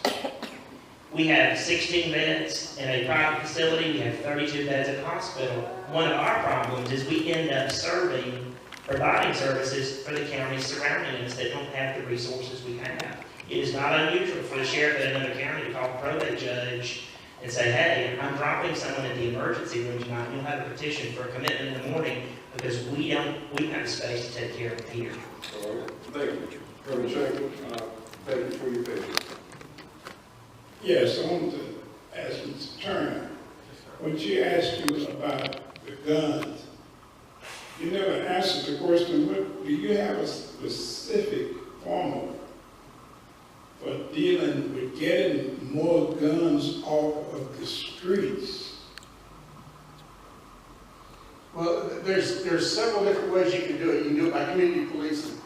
We have 16 beds in a private facility. We have 32 beds at the hospital. One of our problems is we end up providing services for the counties surrounding us that don't have the resources we have. It is not unusual for the sheriff in another county to call a probate judge and say, hey, I'm dropping someone in the emergency room tonight, and you'll have a petition for a commitment in the morning because we don't have the space to take care of it here. All right. Thank you. Reverend Shankston, thank you for your patience. Yes, I want to ask Mr. Turner, when she asked you about the guns, you never answered the question, do you have a specific formula for dealing with getting more guns off of the streets? Well, there's several different ways you can do it. You can do it by community policing,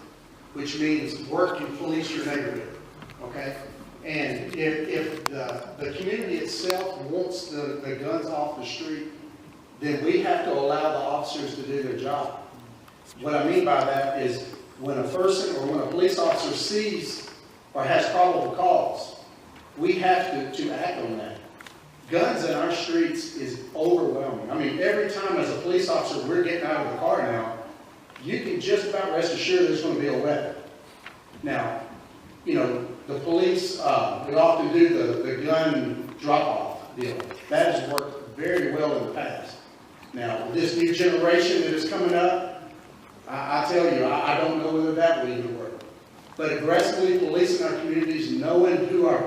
which means work and police your neighborhood, okay? And if the community itself wants the guns off the street, then we have to allow the officers to do their job. What I mean by that is when a person or when a police officer sees or has probable cause, we have to act on that. Guns in our streets is overwhelming. I mean, every time as a police officer we're getting out of the car now, you can just about rest assured there's going to be a weapon. Now, you know, the police, we often do the gun drop-off deal. That has worked very well in the past. Now, this new generation that is coming up, I tell you, I don't know whether that will even work. But aggressively policing our communities, knowing who the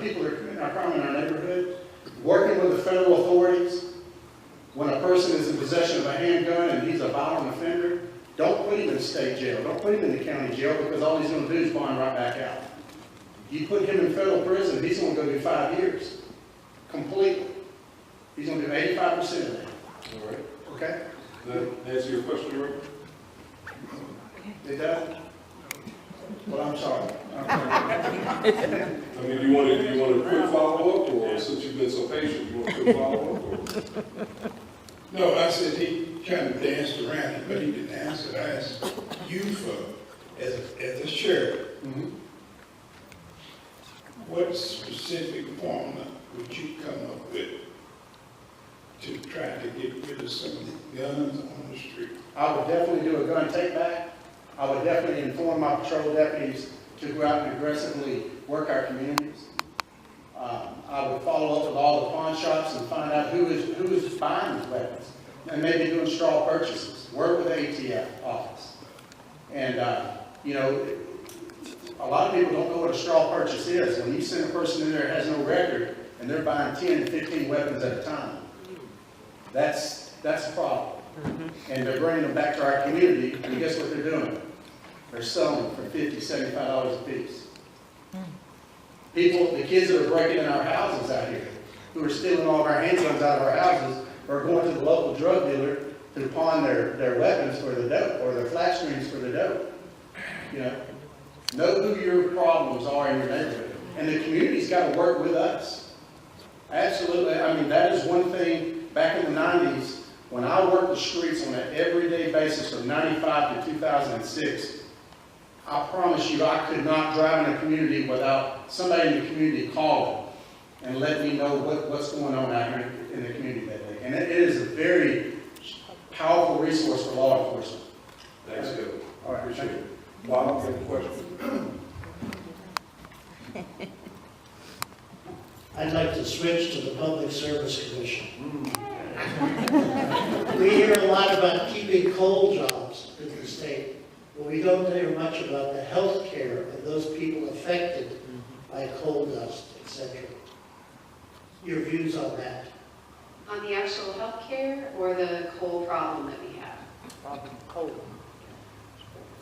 people that are committing our crime in our neighborhood, working with the federal authorities, When a person is in possession of a handgun and he's a violent offender, don't put him in state jail. Don't put him in the county jail because all he's going to do is bond right back out. You put him in federal prison, he's going to go do 5 years. Completely. He's going to do 85% of that. All right. Okay? That answer your question, Rick? It does? Well, I'm sorry. I mean, you want a quick follow-up, or since you've been so patient, you want a quick follow-up? Or? No, I said he kind of danced around it, but he didn't answer. I asked you as a sheriff, what specific formula would you come up with to try to get rid of some of the guns on the street? I would definitely do a gun take back. I would definitely inform my patrol deputies to go out and aggressively work our communities. I would follow up with all the pawn shops and find out who is buying these weapons, and maybe doing straw purchases. Work with the ATF office. And, you know, a lot of people don't know what a straw purchase is. When you send a person in there that has no record, and they're buying 10 and 15 weapons at a time, that's a problem. And they're bringing them back to our community, and guess what they're doing? They're selling them for $50, $75 a piece. People, the kids that are breaking in our houses out here, who are stealing all of our handguns out of our houses, are going to the local drug dealer to pawn their weapons for the dope, or their flat screens for the dope. You know who your problems are in your neighborhood. And the community's got to work with us. Absolutely. I mean, that is one thing back in the 90s, when I worked the streets on an everyday basis from 95 to 2006, I promise you I could not drive in a community without somebody in the community calling and letting me know what's going on out here in the community that day. And it is a very powerful resource for law enforcement. Thanks, Kevin. All right, Appreciate it. Bob, any question? I'd like to switch to the Public Service Commission. We hear a lot about keeping coal jobs in the state, but we don't hear much about the health care of those people affected by coal dust, etc. Your views on that? On the actual health care or the coal problem that we have? Coal.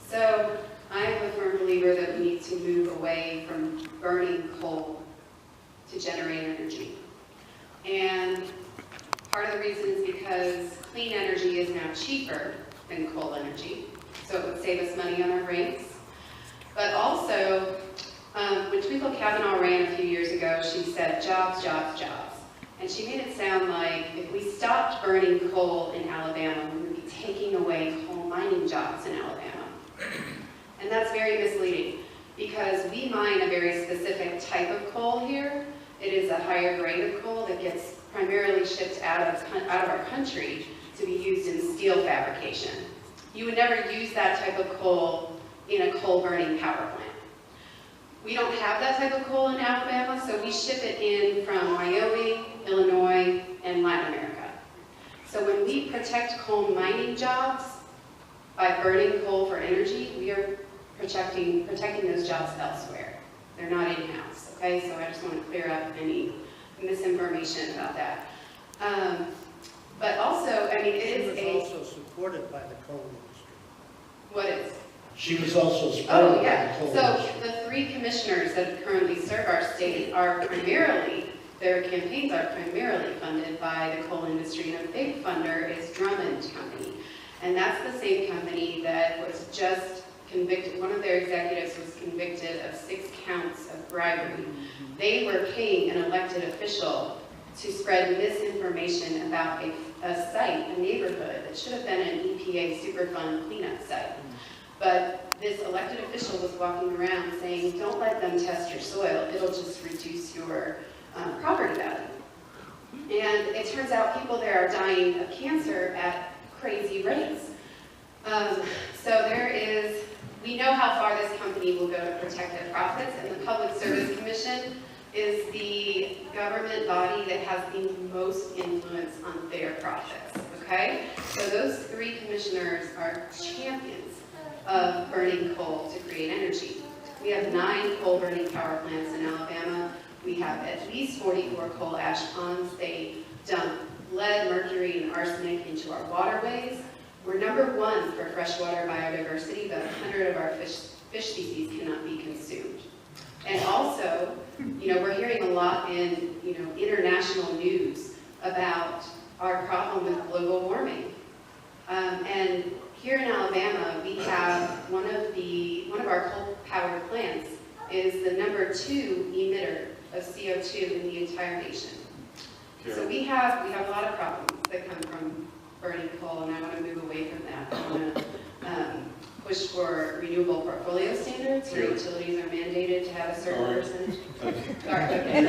So I am a firm believer that we need to move away from burning coal to generate energy. And part of the reason is because clean energy is now cheaper than coal energy, so it would save us money on our rates. But also, when Twinkle Kavanaugh ran a few years ago, she said, jobs, jobs, jobs. And she made it sound like if we stopped burning coal in Alabama, we would be taking away coal mining jobs in Alabama. And that's very misleading, because we mine a very specific type of coal here. It is a higher grade of coal that gets primarily shipped out of our country to be used in steel fabrication. You would never use that type of coal in a coal burning power plant. We don't have that type of coal in Alabama, so we ship it in from Wyoming, Illinois, and Latin America. So when we protect coal mining jobs by burning coal for energy, we are protecting those jobs elsewhere. They're not in-house, okay? So I just want to clear up any misinformation about that. But also, I mean, it is She was also supported by the coal industry. What is? She was also supported Oh, by yeah. the coal So industry. the 3 commissioners that currently serve our state are primarily, their campaigns are primarily funded by the coal industry, and a big funder is Drummond Company. And that's the same company that was just convicted, one of their executives was convicted of 6 counts of bribery. They were paying an elected official to spread misinformation about a site, a neighborhood, that should have been an EPA Superfund cleanup site. But this elected official was walking around saying, don't let them test your soil, it'll just reduce your property value. And it turns out people there are dying of cancer at crazy rates. So we know how far this company will go to protect their profits, and the Public Service Commission is the government body that has the most influence on their profits, okay? So those 3 commissioners are champions of burning coal to create energy. We have 9 coal burning power plants in Alabama. We have at least 44 coal ash ponds. They dump lead, mercury, and arsenic into our waterways. We're #1 for freshwater biodiversity, but 100 of our fish species cannot be consumed. And also, we're hearing a lot in, international news about our problem with global warming. And here in Alabama, we have one of our coal-powered plants is the #2 emitter of CO2 in the entire nation. So we have a lot of problems that come from burning coal, and I want to move away from that. I want to push for renewable portfolio standards where utilities are mandated to have a certain percentage. Sorry, okay.